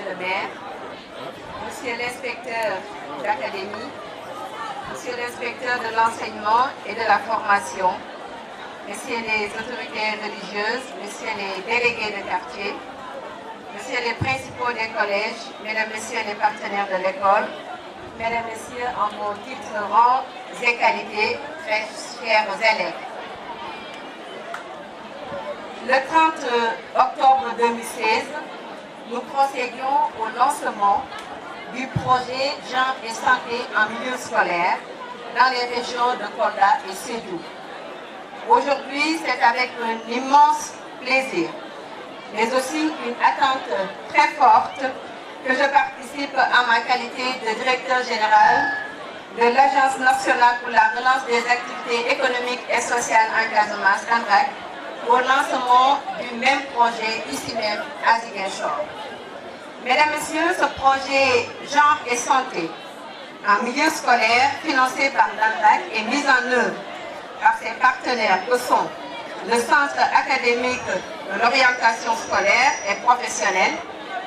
le maire, monsieur l'inspecteur d'académie, monsieur l'inspecteur de l'enseignement et de la formation, messieurs les autorités religieuses, messieurs les délégués de quartier, messieurs les principaux des collèges, mesdames, messieurs les partenaires de l'école, mesdames, messieurs, en vos titres, rangs et qualités, très chers élèves. Le 30 octobre 2016, nous procédions au lancement du projet Genre et Santé en milieu scolaire dans les régions de Kolda et Sédhiou. Aujourd'hui, c'est avec un immense plaisir, mais aussi une attente très forte que je participe à ma qualité de directeur général de l'Agence nationale pour la relance des activités économiques et sociales en Casamance, ANRAC, au lancement du même projet ici même à Ziguinchor. Mesdames, Messieurs, ce projet Genre et Santé en milieu scolaire financé par l'ANRAC est mis en œuvre par ses partenaires que sont le Centre académique de l'orientation scolaire et professionnelle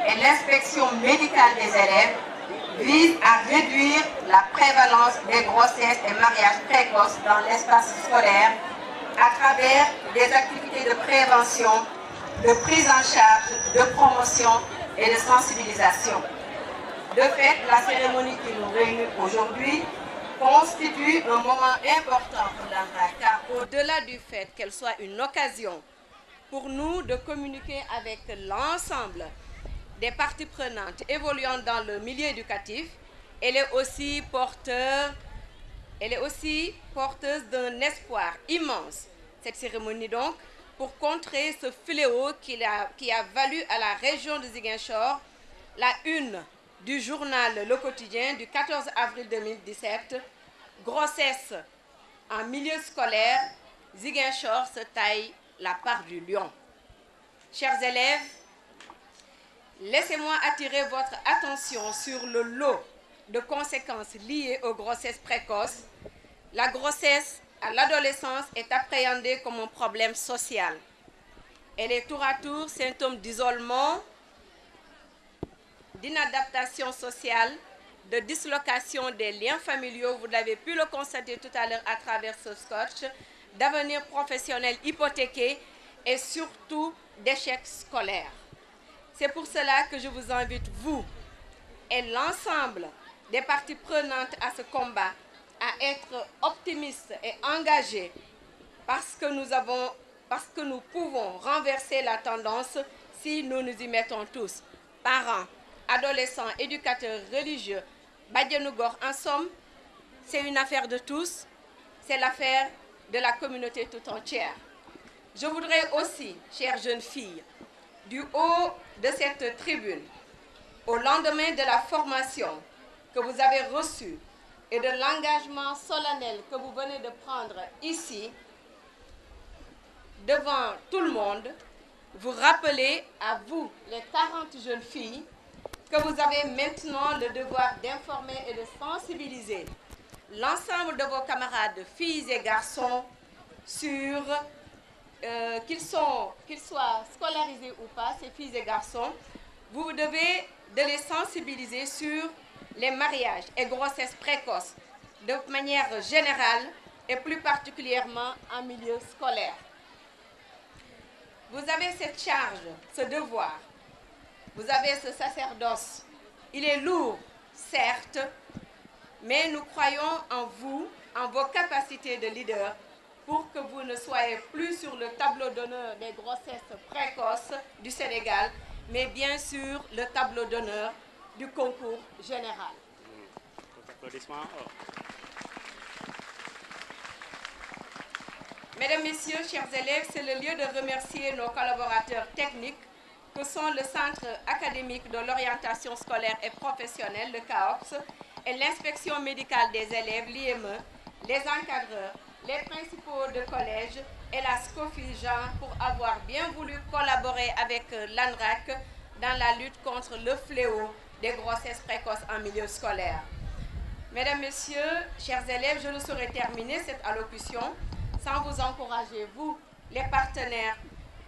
et l'inspection médicale des élèves vise à réduire la prévalence des grossesses et mariages précoces dans l'espace scolaire à travers des activités de prévention, de prise en charge, de promotion et de sensibilisation. De fait, la cérémonie qui nous réunit aujourd'hui constitue un moment important pour l'ANRAC, car au-delà du fait qu'elle soit une occasion pour nous de communiquer avec l'ensemble des parties prenantes évoluant dans le milieu éducatif, elle est aussi porteuse d'un espoir immense. Cette cérémonie donc, pour contrer ce fléau qui a valu à la région de Ziguinchor la une du journal Le Quotidien du 14 avril 2017, grossesse en milieu scolaire, Ziguinchor se taille la part du lion. Chers élèves, laissez-moi attirer votre attention sur le lot de conséquences liées aux grossesses précoces. La grossesse à l'adolescence est appréhendée comme un problème social. Elle est tour à tour symptôme d'isolement, d'inadaptation sociale, de dislocation des liens familiaux, vous l'avez pu le constater tout à l'heure à travers ce sketch, d'avenir professionnel hypothéqué et surtout d'échecs scolaires. C'est pour cela que je vous invite, vous et l'ensemble des parties prenantes à ce combat, à être optimistes et engagés parce que nous pouvons renverser la tendance si nous nous y mettons tous. Parents, adolescents, éducateurs religieux, Badianougor, en somme, c'est une affaire de tous, c'est l'affaire de la communauté tout entière. Je voudrais aussi, chères jeunes filles, du haut de cette tribune, au lendemain de la formation que vous avez reçue et de l'engagement solennel que vous venez de prendre ici, devant tout le monde, vous rappeler à vous, les 40 jeunes filles, que vous avez maintenant le devoir d'informer et de sensibiliser l'ensemble de vos camarades, filles et garçons, sur qu'ils soient scolarisés ou pas, ces filles et garçons, vous devez de les sensibiliser sur les mariages et grossesses précoces de manière générale et plus particulièrement en milieu scolaire. Vous avez cette charge, ce devoir, vous avez ce sacerdoce. Il est lourd, certes, mais nous croyons en vous, en vos capacités de leader, pour que vous ne soyez plus sur le tableau d'honneur des grossesses précoces du Sénégal, mais bien sûr le tableau d'honneur du concours général. Applaudissements. Mesdames, Messieurs, chers élèves, c'est le lieu de remercier nos collaborateurs techniques que sont le Centre académique de l'orientation scolaire et professionnelle, le CAOPS, et l'inspection médicale des élèves, l'IME, les encadreurs, les principaux de collège et la SCOFI Jean pour avoir bien voulu collaborer avec l'ANRAC dans la lutte contre le fléau des grossesses précoces en milieu scolaire. Mesdames, Messieurs, chers élèves, je ne saurais terminer cette allocution sans vous encourager, vous, les partenaires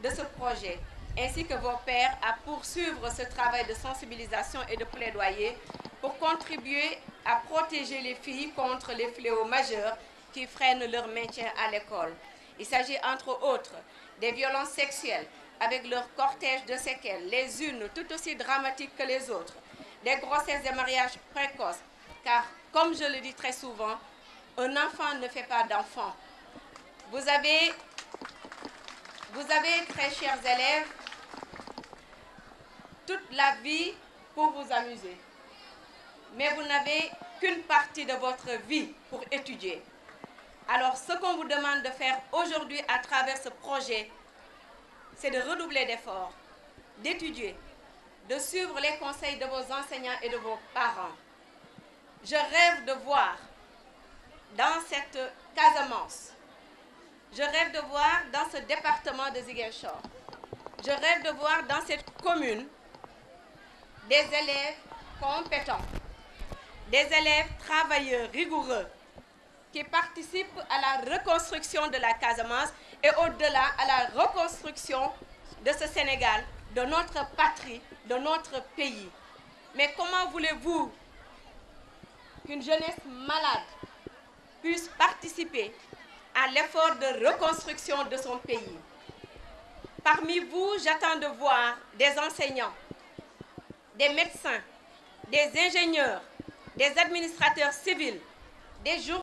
de ce projet, ainsi que vos pairs à poursuivre ce travail de sensibilisation et de plaidoyer pour contribuer à protéger les filles contre les fléaux majeurs qui freinent leur maintien à l'école. Il s'agit entre autres des violences sexuelles avec leur cortège de séquelles, les unes tout aussi dramatiques que les autres, des grossesses et mariages précoces, car comme je le dis très souvent, un enfant ne fait pas d'enfant. Vous avez, très chers élèves, toute la vie pour vous amuser. Mais vous n'avez qu'une partie de votre vie pour étudier. Alors, ce qu'on vous demande de faire aujourd'hui à travers ce projet, c'est de redoubler d'efforts, d'étudier, de suivre les conseils de vos enseignants et de vos parents. Je rêve de voir dans cette Casamance, je rêve de voir dans ce département de Ziguinchor, je rêve de voir dans cette commune des élèves compétents, des élèves travailleurs, rigoureux, qui participent à la reconstruction de la Casamance et au-delà à la reconstruction de ce Sénégal, de notre patrie, de notre pays. Mais comment voulez-vous qu'une jeunesse malade puisse participer à l'effort de reconstruction de son pays? Parmi vous, j'attends de voir des enseignants, des médecins, des ingénieurs, des administrateurs civils, des journalistes,